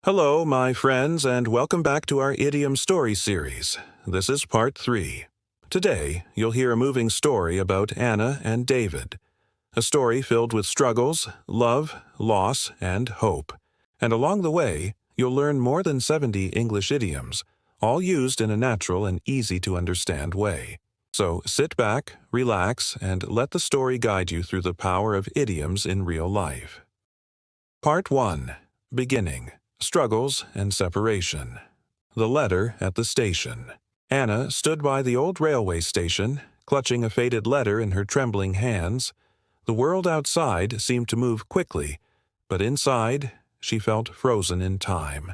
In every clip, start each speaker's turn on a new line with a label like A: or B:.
A: Hello, my friends, and welcome back to our Idiom story series. This is part 3. Today, you'll hear a moving story about Anna and David. A story filled with struggles, love, loss, and hope. And along the way, you'll learn more than 70 English idioms, all used in a natural and easy-to-understand way. So sit back, relax, and let the story guide you through the power of idioms in real life. Part 1. Beginning. Struggles and separation. The letter at the station. Anna stood by the old railway station, clutching a faded letter in her trembling hands. The world outside seemed to move quickly, but inside she felt frozen in time.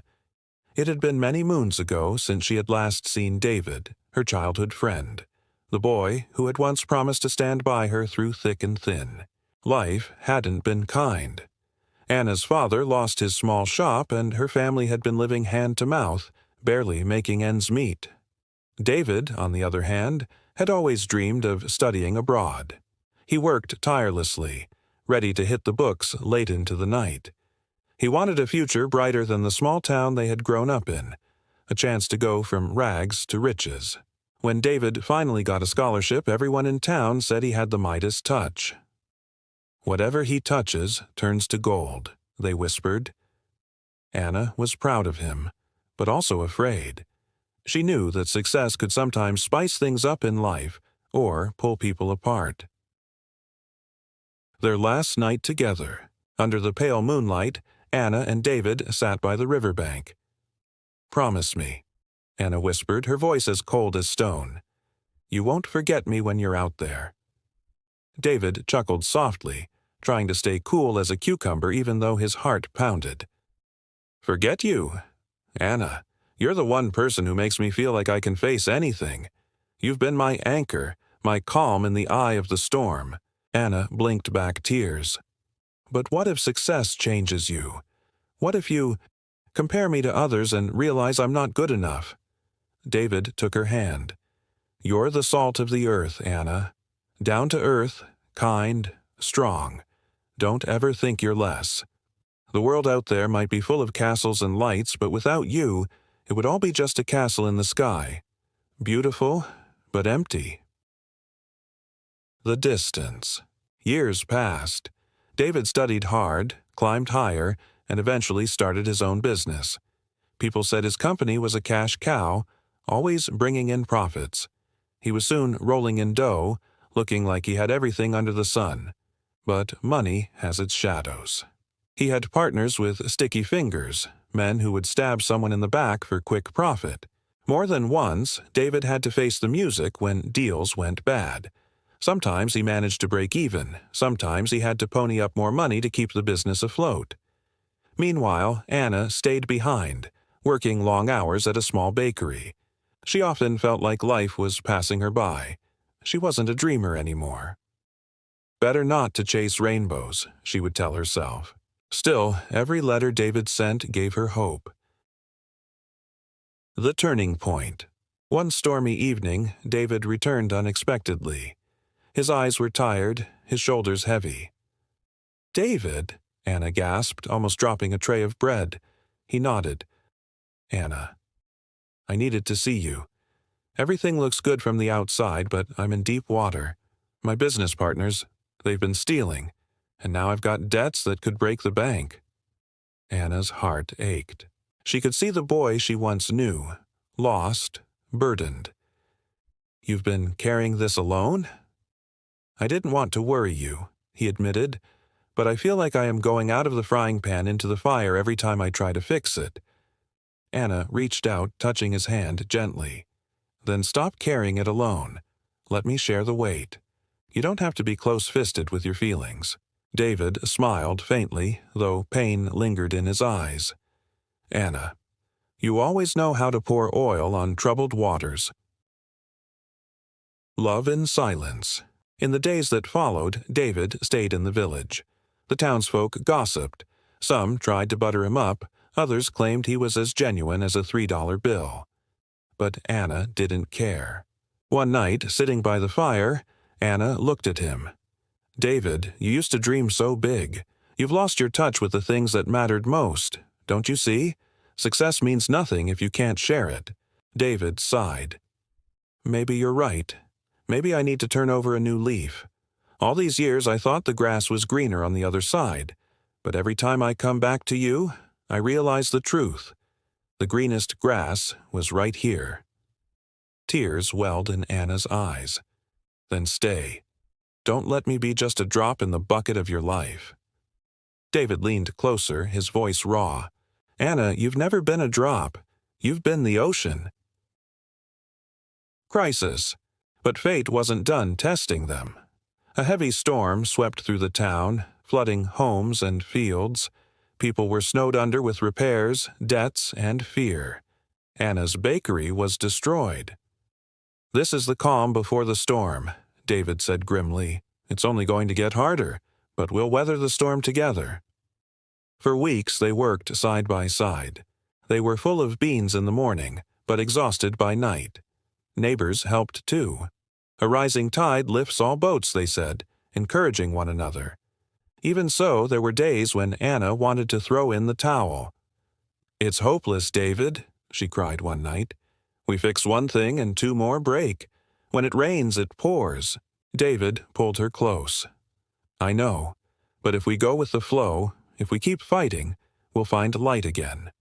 A: It had been many moons ago since she had last seen David, her childhood friend, the boy who had once promised to stand by her through thick and thin. Life hadn't been kind. Anna's father lost his small shop, and her family had been living hand-to-mouth, barely making ends meet. David, on the other hand, had always dreamed of studying abroad. He worked tirelessly, ready to hit the books late into the night. He wanted a future brighter than the small town they had grown up in, a chance to go from rags to riches. When David finally got a scholarship, everyone in town said he had the Midas touch. "Whatever he touches turns to gold," they whispered. Anna was proud of him, but also afraid. She knew that success could sometimes spice things up in life or pull people apart. Their last night together. Under the pale moonlight, Anna and David sat by the riverbank. "Promise me," Anna whispered, her voice as cold as stone. "You won't forget me when you're out there." David chuckled softly, trying to stay cool as a cucumber even though his heart pounded. "Forget you? Anna, you're the one person who makes me feel like I can face anything. You've been my anchor, my calm in the eye of the storm." Anna blinked back tears. "But what if success changes you? What if you compare me to others and realize I'm not good enough?" David took her hand. "You're the salt of the earth, Anna. Down to earth, kind, strong. Don't ever think you're less. The world out there might be full of castles and lights, but without you, it would all be just a castle in the sky. Beautiful, but empty." The distance. Years passed. David studied hard, climbed higher, and eventually started his own business. People said his company was a cash cow, always bringing in profits. He was soon rolling in dough, looking like he had everything under the sun. But money has its shadows. He had partners with sticky fingers, men who would stab someone in the back for quick profit. More than once, David had to face the music when deals went bad. Sometimes he managed to break even, sometimes he had to pony up more money to keep the business afloat. Meanwhile, Anna stayed behind, working long hours at a small bakery. She often felt like life was passing her by. She wasn't a dreamer anymore. Better not to chase rainbows, she would tell herself. Still, every letter David sent gave her hope. The turning point. One stormy evening, David returned unexpectedly. His eyes were tired, his shoulders heavy. "David," Anna gasped, almost dropping a tray of bread. He nodded. "Anna, I needed to see you. Everything looks good from the outside, but I'm in deep water. My business partners, they've been stealing, and now I've got debts that could break the bank." Anna's heart ached. She could see the boy she once knew, lost, burdened. "You've been carrying this alone?" "I didn't want to worry you," he admitted, "but I feel like I am going out of the frying pan into the fire every time I try to fix it." Anna reached out, touching his hand gently. "Then stop carrying it alone. Let me share the weight. You don't have to be close-fisted with your feelings." David smiled faintly, though pain lingered in his eyes. "Anna, you always know how to pour oil on troubled waters." Love in silence. In the days that followed, David stayed in the village. The townsfolk gossiped. Some tried to butter him up, others claimed he was as genuine as a $3 bill. But Anna didn't care. One night, sitting by the fire, Anna looked at him. "David, you used to dream so big. You've lost your touch with the things that mattered most. Don't you see? Success means nothing if you can't share it. David sighed. Maybe you're right. Maybe I need to turn over a new leaf. All these years I thought the grass was greener on the other side, but every time I come back to you, I realize the truth. The greenest grass was right here. Tears welled in Anna's eyes. Then stay. Don't let me be just a drop in the bucket of your life. David leaned closer, his voice raw. Anna, you've never been a drop. You've been the ocean. Crisis. But fate wasn't done testing them. A heavy storm swept through the town, flooding homes and fields. People were snowed under with repairs, debts, and fear. Anna's bakery was destroyed. This is the calm before the storm, David said grimly. It's only going to get harder, but we'll weather the storm together. For weeks they worked side by side. They were full of beans in the morning, but exhausted by night. Neighbors helped too. A rising tide lifts all boats, they said, encouraging one another. Even so, there were days when Anna wanted to throw in the towel. It's hopeless, David, she cried one night. We fix one thing and two more break. When it rains, it pours. David pulled her close. I know, but if we go with the flow, if we keep fighting, we'll find light again.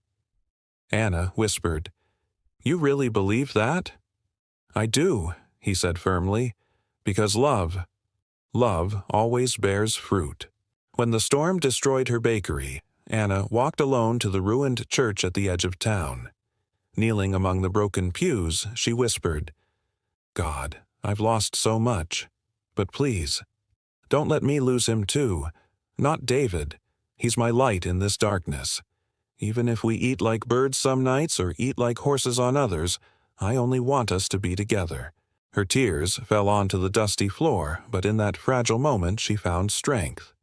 A: Anna whispered, You really believe that? I do, he said firmly, because love always bears fruit. When the storm destroyed her bakery, Anna walked alone to the ruined church at the edge of town. Kneeling among the broken pews, she whispered, God, I've lost so much, but please, don't let me lose him too. Not David. He's my light in this darkness. Even if we eat like birds some nights or eat like horses on others, I only want us to be together. Her tears fell onto the dusty floor, but in that fragile moment she found strength.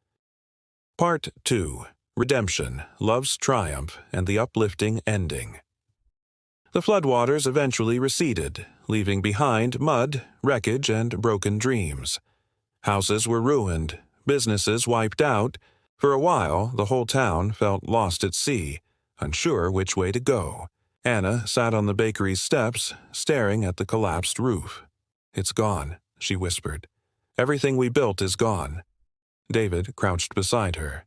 A: Part 2. Redemption, Love's Triumph, and the Uplifting Ending. The floodwaters eventually receded, leaving behind mud, wreckage, and broken dreams. Houses were ruined, businesses wiped out. For a while, the whole town felt lost at sea, unsure which way to go. Anna sat on the bakery's steps, staring at the collapsed roof. It's gone, she whispered. Everything we built is gone. David crouched beside her.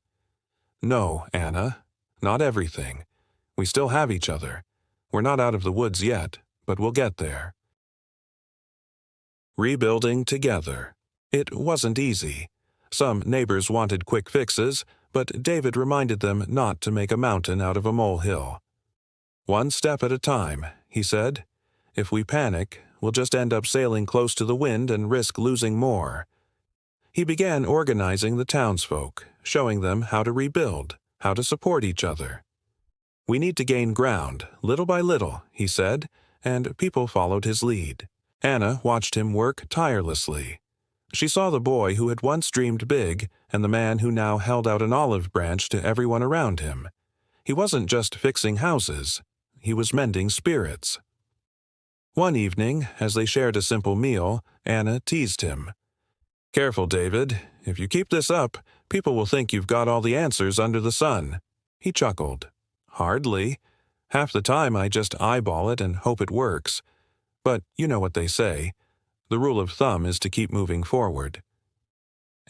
A: No, Anna, not everything. We still have each other. We're not out of the woods yet, but we'll get there. Rebuilding together. It wasn't easy. Some neighbors wanted quick fixes, but David reminded them not to make a mountain out of a molehill. One step at a time, he said. If we panic, we'll just end up sailing close to the wind and risk losing more. He began organizing the townsfolk, showing them how to rebuild, how to support each other. We need to gain ground, little by little, he said, and people followed his lead. Anna watched him work tirelessly. She saw the boy who had once dreamed big and the man who now held out an olive branch to everyone around him. He wasn't just fixing houses. He was mending spirits. One evening, as they shared a simple meal, Anna teased him. Careful, David. If you keep this up, people will think you've got all the answers under the sun. He chuckled. Hardly. Half the time I just eyeball it and hope it works. But you know what they say. The rule of thumb is to keep moving forward.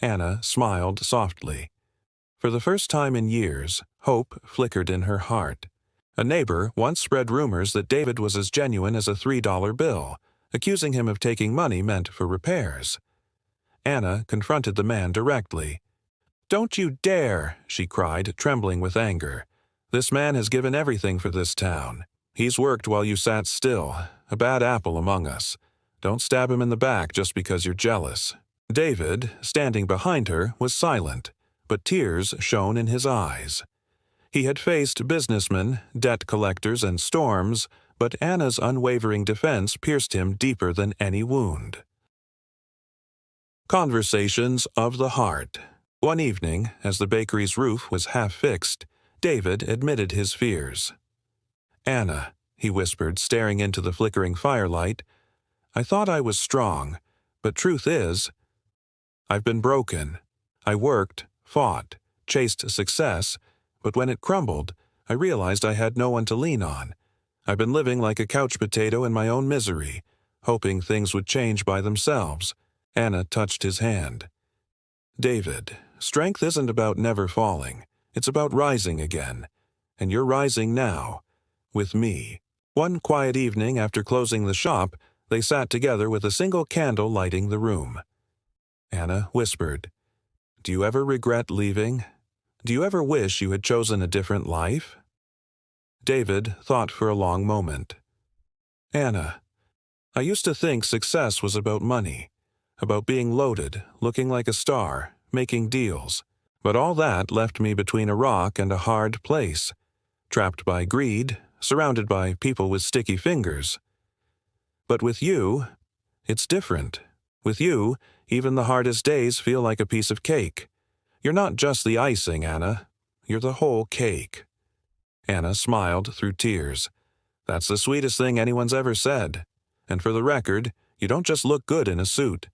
A: Anna smiled softly. For the first time in years, hope flickered in her heart. A neighbor once spread rumors that David was as genuine as a $3 bill, accusing him of taking money meant for repairs. Anna confronted the man directly. Don't you dare, she cried, trembling with anger. This man has given everything for this town. He's worked while you sat still, a bad apple among us. Don't stab him in the back just because you're jealous. David, standing behind her, was silent, but tears shone in his eyes. He had faced businessmen, debt collectors, and storms, but Anna's unwavering defense pierced him deeper than any wound. Conversations of the Heart. One evening, as the bakery's roof was half-fixed, David admitted his fears. Anna, he whispered, staring into the flickering firelight, I thought I was strong, but truth is, I've been broken. I worked, fought, chased success, but when it crumbled, I realized I had no one to lean on. I've been living like a couch potato in my own misery, hoping things would change by themselves. Anna touched his hand. David, strength isn't about never falling. It's about rising again. And you're rising now. With me. One quiet evening after closing the shop, they sat together with a single candle lighting the room. Anna whispered, "Do you ever regret leaving? Do you ever wish you had chosen a different life?" David thought for a long moment. "Anna, I used to think success was about money, about being loaded, looking like a star, making deals. But all that left me between a rock and a hard place, trapped by greed, surrounded by people with sticky fingers. But with you, it's different. With you, even the hardest days feel like a piece of cake. You're not just the icing, Anna. You're the whole cake." Anna smiled through tears. "That's the sweetest thing anyone's ever said. And for the record, you don't just look good in a suit.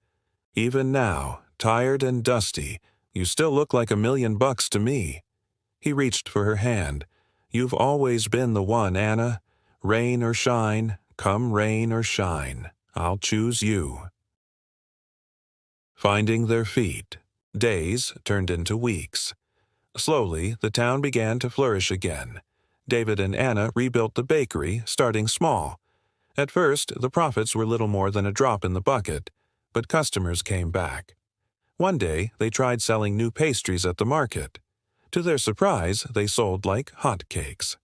A: Even now, tired and dusty, you still look like $1,000,000 to me." He reached for her hand. "You've always been the one, Anna. Rain or shine, come rain or shine, I'll choose you." Finding their feet. Days turned into weeks. Slowly, the town began to flourish again. David and Anna rebuilt the bakery, starting small. At first, the profits were little more than a drop in the bucket, but customers came back. One day, they tried selling new pastries at the market. To their surprise, they sold like hotcakes.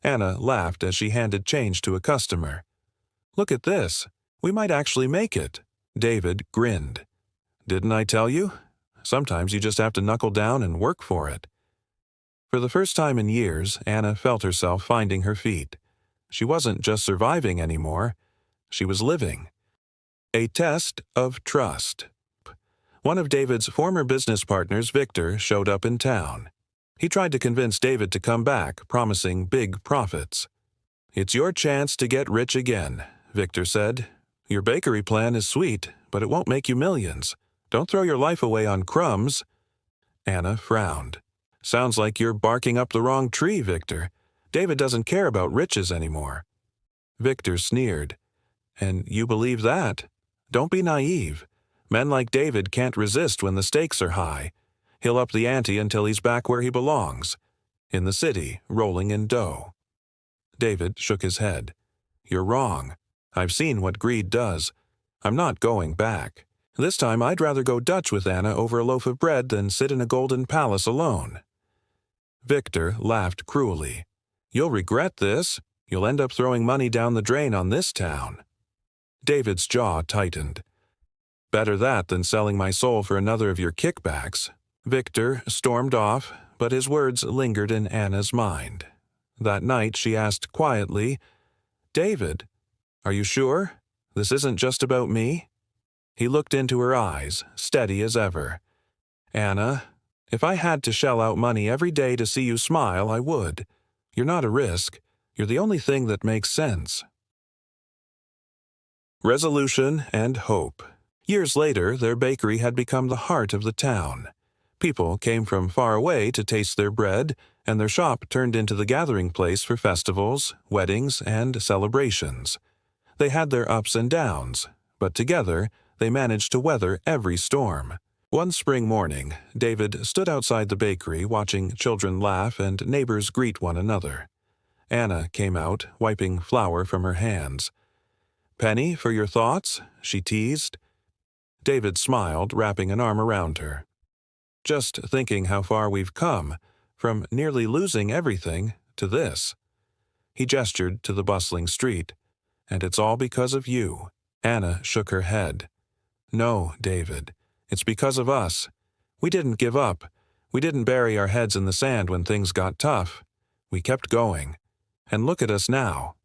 A: Anna laughed as she handed change to a customer. "Look at this. We might actually make it." David grinned. "Didn't I tell you? Sometimes you just have to knuckle down and work for it." For the first time in years, Anna felt herself finding her feet. She wasn't just surviving anymore. She was living. A test of trust. One of David's former business partners, Victor, showed up in town. He tried to convince David to come back, promising big profits. "It's your chance to get rich again," Victor said. "Your bakery plan is sweet, but it won't make you millions. Don't throw your life away on crumbs." Anna frowned. "Sounds like you're barking up the wrong tree, Victor. David doesn't care about riches anymore." Victor sneered. "And you believe that? Don't be naive. Men like David can't resist when the stakes are high. He'll up the ante until he's back where he belongs, in the city, rolling in dough." David shook his head. "You're wrong. I've seen what greed does. I'm not going back. This time I'd rather go Dutch with Anna over a loaf of bread than sit in a golden palace alone." Victor laughed cruelly. "You'll regret this. You'll end up throwing money down the drain on this town." David's jaw tightened. "Better that than selling my soul for another of your kickbacks." Victor stormed off, but his words lingered in Anna's mind. That night she asked quietly, "David, are you sure? This isn't just about me?" He looked into her eyes, steady as ever. "Anna, if I had to shell out money every day to see you smile, I would. You're not a risk. You're the only thing that makes sense." Resolution and hope. Years later, their bakery had become the heart of the town. People came from far away to taste their bread, and their shop turned into the gathering place for festivals, weddings, and celebrations. They had their ups and downs, but together they managed to weather every storm. One spring morning, David stood outside the bakery watching children laugh and neighbors greet one another. Anna came out, wiping flour from her hands. "Penny, for your thoughts?" she teased. David smiled, wrapping an arm around her. "Just thinking how far we've come, from nearly losing everything to this." He gestured to the bustling street. "And it's all because of you." Anna shook her head. "No, David. It's because of us. We didn't give up. We didn't bury our heads in the sand when things got tough. We kept going. And look at us now."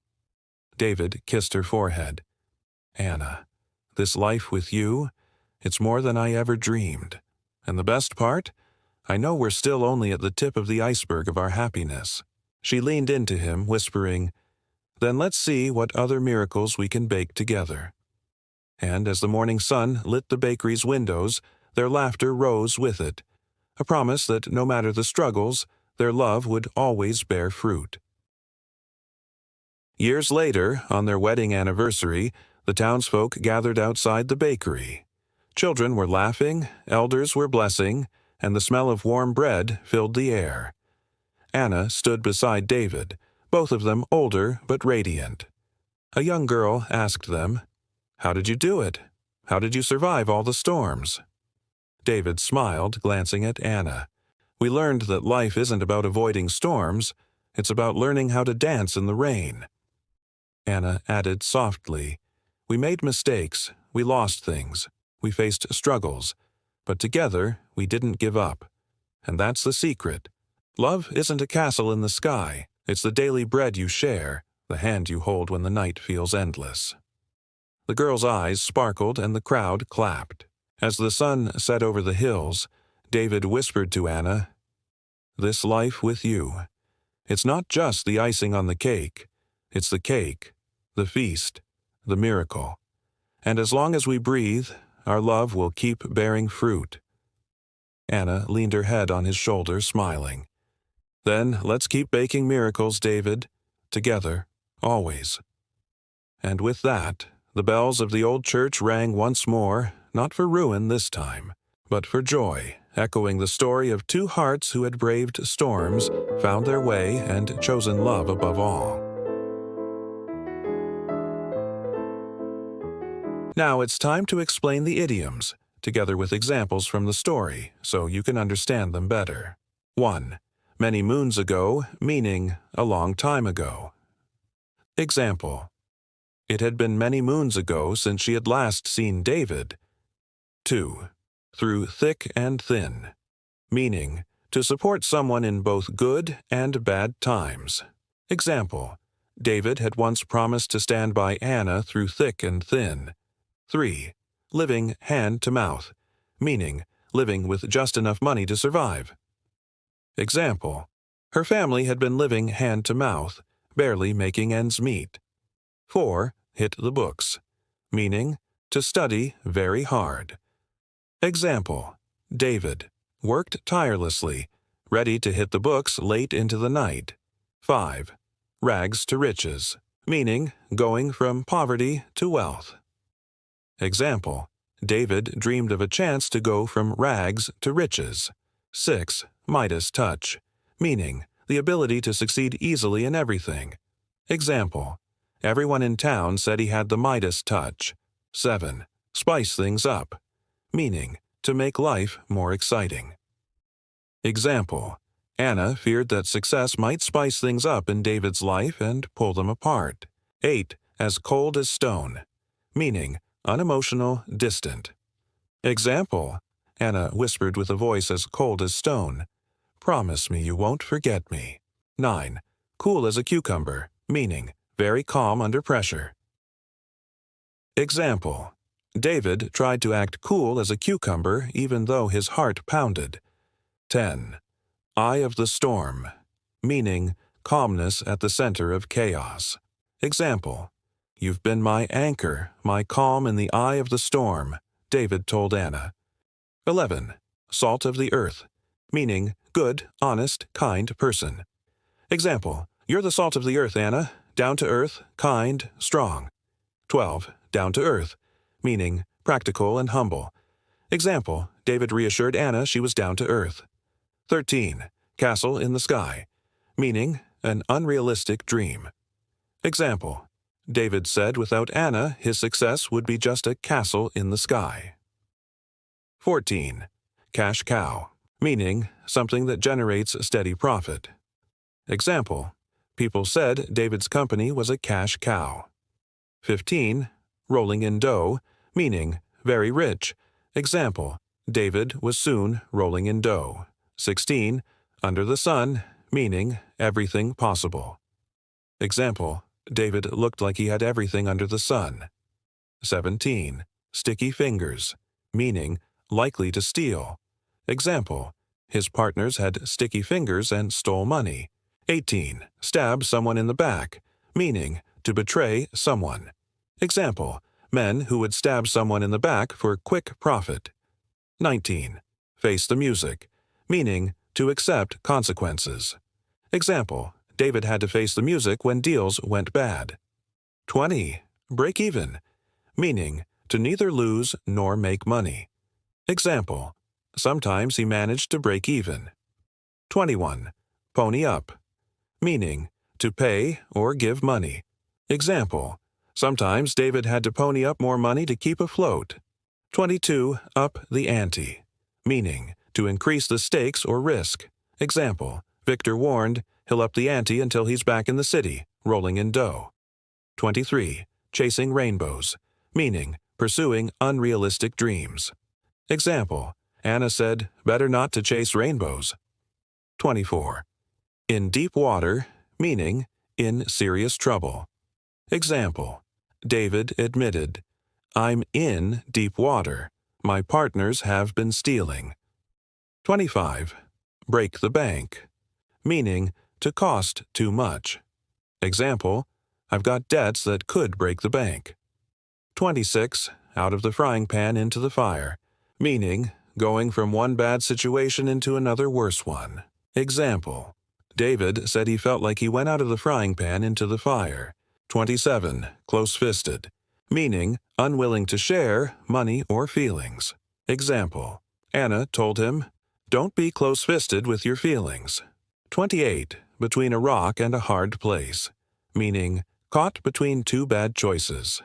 A: David kissed her forehead. "Anna, this life with you, it's more than I ever dreamed. And the best part? I know we're still only at the tip of the iceberg of our happiness." She leaned into him, whispering, "Then let's see what other miracles we can bake together." And as the morning sun lit the bakery's windows, their laughter rose with it, a promise that no matter the struggles, their love would always bear fruit. Years later, on their wedding anniversary, the townsfolk gathered outside the bakery. Children were laughing, elders were blessing, and the smell of warm bread filled the air. Anna stood beside David, both of them older but radiant. A young girl asked them, "How did you do it? How did you survive all the storms?" David smiled, glancing at Anna. "We learned that life isn't about avoiding storms, it's about learning how to dance in the rain." Anna added softly, "We made mistakes, we lost things, we faced struggles, but together we didn't give up. And that's the secret. Love isn't a castle in the sky, it's the daily bread you share, the hand you hold when the night feels endless." The girl's eyes sparkled and the crowd clapped. As the sun set over the hills, David whispered to Anna, "This life with you, it's not just the icing on the cake, it's the cake, the feast, the miracle. And as long as we breathe, our love will keep bearing fruit." Anna leaned her head on his shoulder, smiling. "Then let's keep baking miracles, David, together, always." And with that, the bells of the old church rang once more, not for ruin this time, but for joy, echoing the story of two hearts who had braved storms, found their way, and chosen love above all. Now it's time to explain the idioms, together with examples from the story, so you can understand them better. 1. Many moons ago, meaning a long time ago. Example: It had been many moons ago since she had last seen David. 2. Through thick and thin, meaning to support someone in both good and bad times. Example: David had once promised to stand by Anna through thick and thin. 3. Living hand to mouth, meaning living with just enough money to survive. Example: Her family had been living hand to mouth, barely making ends meet. 4. Hit the books, meaning to study very hard. Example: David worked tirelessly, ready to hit the books late into the night. 5. Rags to riches, meaning going from poverty to wealth. Example: David dreamed of a chance to go from rags to riches. 6. Midas touch, meaning the ability to succeed easily in everything. Example: Everyone in town said he had the Midas touch. 7. Spice things up, meaning to make life more exciting. Example: Anna feared that success might spice things up in David's life and pull them apart. 8. As cold as stone, meaning unemotional, distant. Example: Anna whispered with a voice as cold as stone, "Promise me you won't forget me." 9. Cool as a cucumber, meaning very calm under pressure. Example: David tried to act cool as a cucumber even though his heart pounded. 10. Eye of the storm, meaning calmness at the center of chaos. Example: You've been my anchor, my calm in the eye of the storm, David told Anna. 11. Salt of the earth, meaning good, honest, kind person. Example: You're the salt of the earth, Anna, down to earth, kind, strong. 12. Down to earth, meaning practical and humble. Example: David reassured Anna she was down to earth. 13. Castle in the sky, meaning an unrealistic dream. Example: David said without Anna his success would be just a castle in the sky. 14. Cash cow, meaning something that generates steady profit. Example: People said David's company was a cash cow. 15. Rolling in dough, meaning very rich. Example: David was soon rolling in dough. 16. Under the sun, meaning everything possible. Example: David looked like he had everything under the sun. 17. Sticky fingers, meaning likely to steal. Example: His partners had sticky fingers and stole money. 18. Stab someone in the back, meaning to betray someone. Example: Men who would stab someone in the back for quick profit. 19. Face the music, meaning to accept consequences. Example, David had to face the music when deals went bad. 20. Break even, meaning to neither lose nor make money. Example, sometimes he managed to break even. 21. Pony up, meaning to pay or give money. Example, sometimes David had to pony up more money to keep afloat. 22. Up the ante, meaning to increase the stakes or risk. Example, Victor warned he'll up the ante until he's back in the city, rolling in dough. 23. Chasing rainbows, meaning pursuing unrealistic dreams. Example, Anna said, better not to chase rainbows. 24. In deep water, meaning in serious trouble. Example, David admitted, I'm in deep water. My partners have been stealing. 25. Break the bank, meaning to cost too much. Example, I've got debts that could break the bank. 26. Out of the frying pan into the fire, meaning going from one bad situation into another worse one. Example, David said he felt like he went out of the frying pan into the fire. 27. Close-fisted, meaning unwilling to share money or feelings. Example, Anna told him, don't be close-fisted with your feelings. 28. Between a rock and a hard place, meaning caught between two bad choices.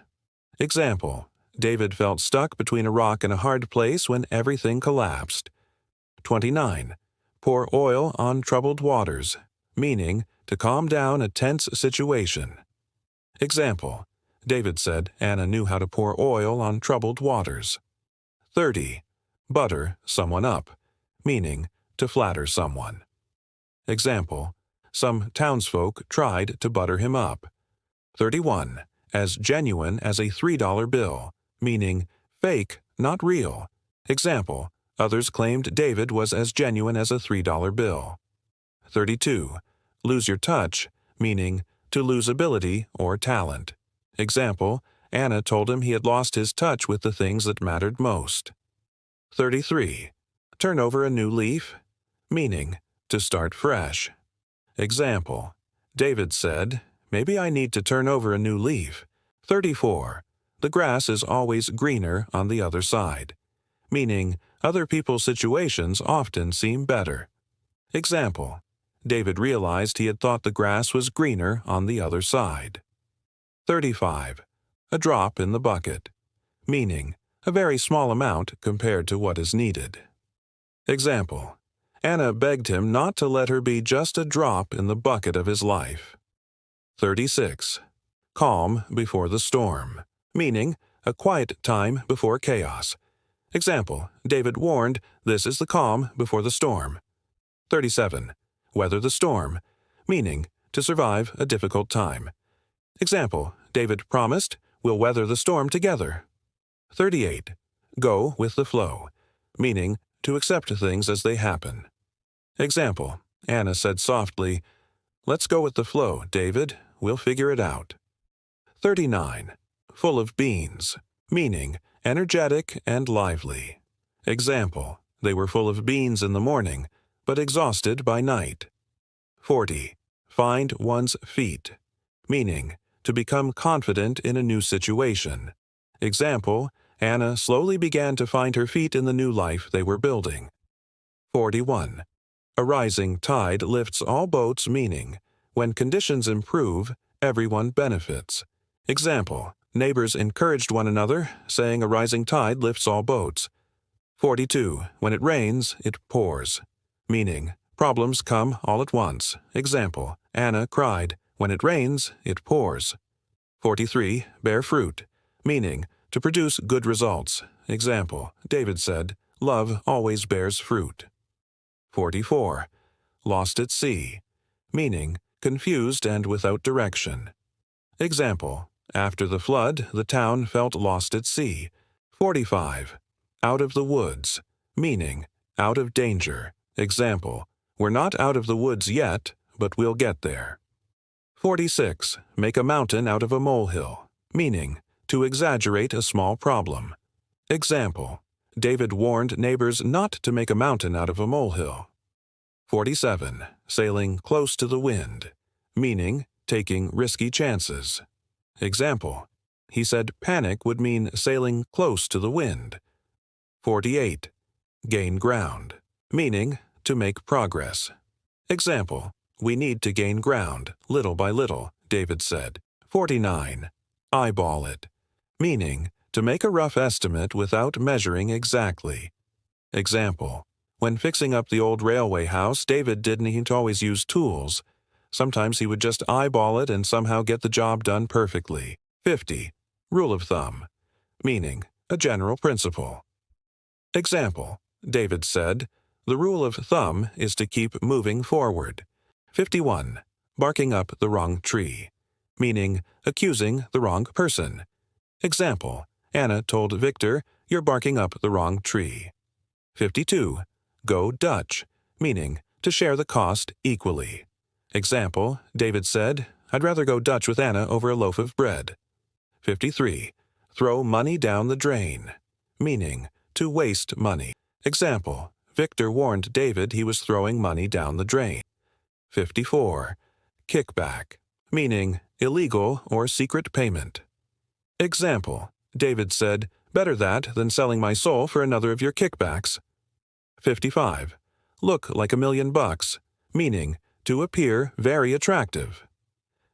A: Example, David felt stuck between a rock and a hard place when everything collapsed. 29. Pour oil on troubled waters, meaning to calm down a tense situation. Example, David said Anna knew how to pour oil on troubled waters. 30. Butter someone up, meaning to flatter someone. Example, some townsfolk tried to butter him up. 31. As genuine as a $3 bill, meaning fake, not real. Example, others claimed David was as genuine as a $3 bill. 32. Lose your touch, meaning to lose ability or talent. Example, Anna told him he had lost his touch with the things that mattered most. 33. Turn over a new leaf, meaning to start fresh. Example, David said, maybe I need to turn over a new leaf. 34. The grass is always greener on the other side, meaning other people's situations often seem better. Example, David realized he had thought the grass was greener on the other side. 35. A drop in the bucket, meaning a very small amount compared to what is needed. Example, Anna begged him not to let her be just a drop in the bucket of his life. 36. Calm before the storm, meaning a quiet time before chaos. Example, David warned, this is the calm before the storm. 37. Weather the storm, meaning to survive a difficult time. Example, David promised, we'll weather the storm together. 38. Go with the flow, meaning to accept things as they happen. Example, Anna said softly, let's go with the flow, David, we'll figure it out. 39. Full of beans, meaning energetic and lively. Example, they were full of beans in the morning, but exhausted by night. 40. Find one's feet, meaning to become confident in a new situation. Example, Anna slowly began to find her feet in the new life they were building. 41. A rising tide lifts all boats, meaning when conditions improve, everyone benefits. Example, neighbors encouraged one another, saying a rising tide lifts all boats. 42. When it rains, it pours, meaning problems come all at once. Example, Anna cried, when it rains, it pours. 43. Bear fruit, meaning to produce good results. Example, David said, love always bears fruit. 44. Lost at sea, meaning confused and without direction. Example, after the flood, the town felt lost at sea. 45. Out of the woods, meaning out of danger. Example, we're not out of the woods yet, but we'll get there. 46. Make a mountain out of a molehill, meaning to exaggerate a small problem. Example, David warned neighbors not to make a mountain out of a molehill. 47. Sailing close to the wind, meaning taking risky chances. Example: he said panic would mean sailing close to the wind. 48. Gain ground, meaning to make progress. Example: we need to gain ground, little by little, David said. 49. Eyeball it, meaning to make a rough estimate without measuring exactly. Example: when fixing up the old railway house, David didn't always use tools. Sometimes he would just eyeball it and somehow get the job done perfectly. 50. Rule of thumb, meaning a general principle. Example: David said, the rule of thumb is to keep moving forward. 51. Barking up the wrong tree, meaning accusing the wrong person. Example: Anna told Victor, you're barking up the wrong tree. 52. Go Dutch, meaning to share the cost equally. Example: David said, I'd rather go Dutch with Anna over a loaf of bread. 53. Throw money down the drain, meaning to waste money. Example: Victor warned David he was throwing money down the drain. 54. Kickback, meaning illegal or secret payment. Example: David said, better that than selling my soul for another of your kickbacks. 55. Look like $1,000,000, meaning to appear very attractive.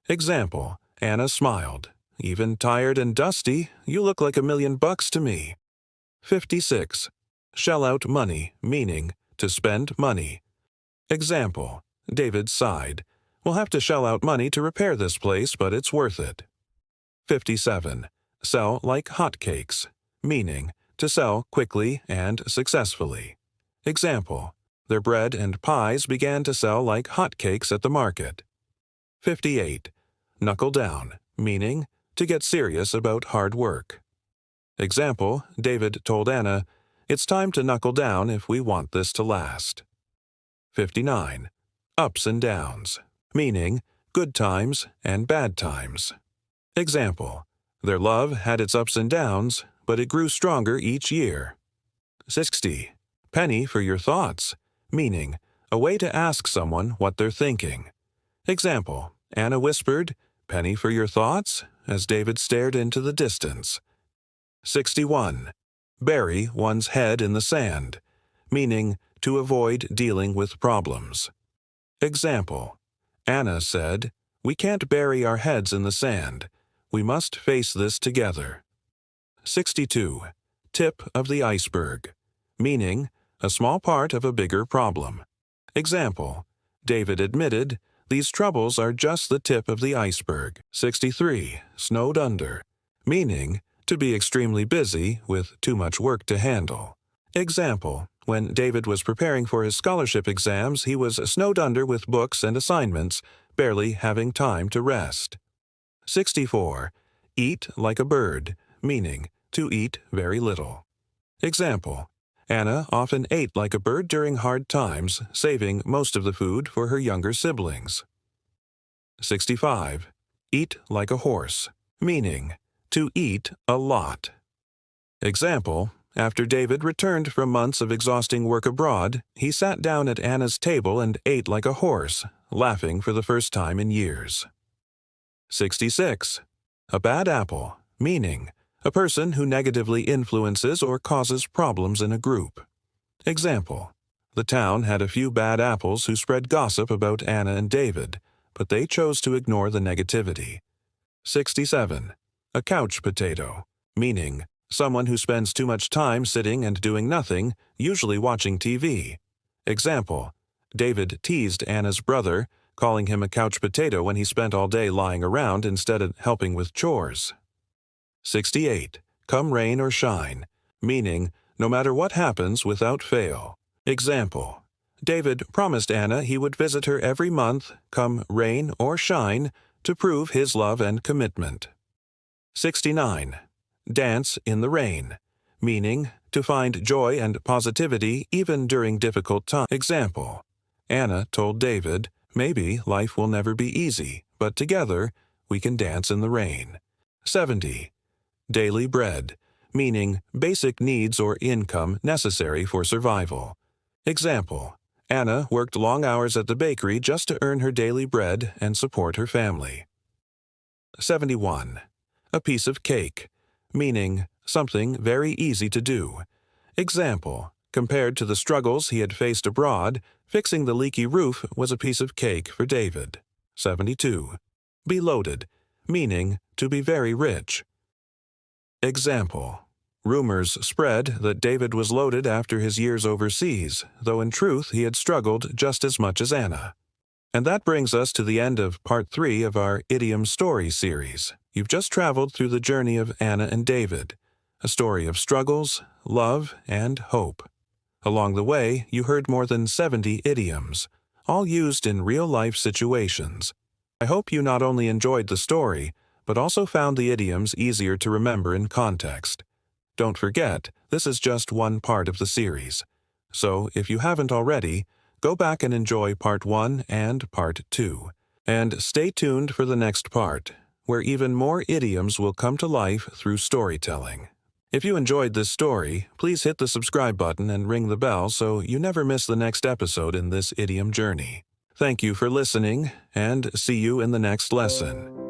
A: Example: Anna smiled. Even tired and dusty, you look like $1,000,000 to me. 56. Shell out money, meaning to spend money. Example: David sighed. We'll have to shell out money to repair this place, but it's worth it. 57. Sell like hotcakes, meaning to sell quickly and successfully. Example: their bread and pies began to sell like hotcakes at the market. 58. Knuckle down, meaning to get serious about hard work. Example: David told Anna, it's time to knuckle down if we want this to last. 59. Ups and downs, meaning good times and bad times. Example: their love had its ups and downs, but it grew stronger each year. 60. Penny for your thoughts, meaning a way to ask someone what they're thinking. Example: Anna whispered, penny for your thoughts, as David stared into the distance. 61. Bury one's head in the sand, meaning to avoid dealing with problems. Example: Anna said, we can't bury our heads in the sand. We must face this together. 62. Tip of the iceberg, meaning a small part of a bigger problem. Example: David admitted, these troubles are just the tip of the iceberg. 63. Snowed under, meaning to be extremely busy with too much work to handle. Example: when David was preparing for his scholarship exams, he was snowed under with books and assignments, barely having time to rest. 64. Eat like a bird, meaning to eat very little. Example: Anna often ate like a bird during hard times, saving most of the food for her younger siblings. 65. Eat like a horse, meaning to eat a lot. Example: after David returned from months of exhausting work abroad, he sat down at Anna's table and ate like a horse, laughing for the first time in years. 66. A bad apple, meaning a person who negatively influences or causes problems in a group. Example: the town had a few bad apples who spread gossip about Anna and David, but they chose to ignore the negativity. 67. A couch potato, meaning someone who spends too much time sitting and doing nothing, usually watching TV. Example: David teased Anna's brother, calling him a couch potato when he spent all day lying around instead of helping with chores. 68. Come rain or shine, meaning no matter what happens without fail. Example: David promised Anna he would visit her every month, come rain or shine, to prove his love and commitment. 69. Dance in the rain, meaning to find joy and positivity even during difficult times. Example: Anna told David, maybe life will never be easy, but together we can dance in the rain. 70. Daily bread, meaning basic needs or income necessary for survival. Example: Anna worked long hours at the bakery just to earn her daily bread and support her family. 71. A piece of cake, meaning something very easy to do. Example, compared to the struggles he had faced abroad, fixing the leaky roof was a piece of cake for David. 72. Be loaded, meaning to be very rich. Example, rumors spread that David was loaded after his years overseas, though in truth he had struggled just as much as Anna. And that brings us to the end of Part 3 of our Idiom Story series. You've just traveled through the journey of Anna and David, a story of struggles, love, and hope. Along the way, you heard more than 70 idioms, all used in real-life situations. I hope you not only enjoyed the story, but also found the idioms easier to remember in context. Don't forget, this is just one part of the series. So, if you haven't already, go back and enjoy Part 1 and Part 2. And stay tuned for the next part, where even more idioms will come to life through storytelling. If you enjoyed this story, please hit the subscribe button and ring the bell so you never miss the next episode in this idiom journey. Thank you for listening, and see you in the next lesson.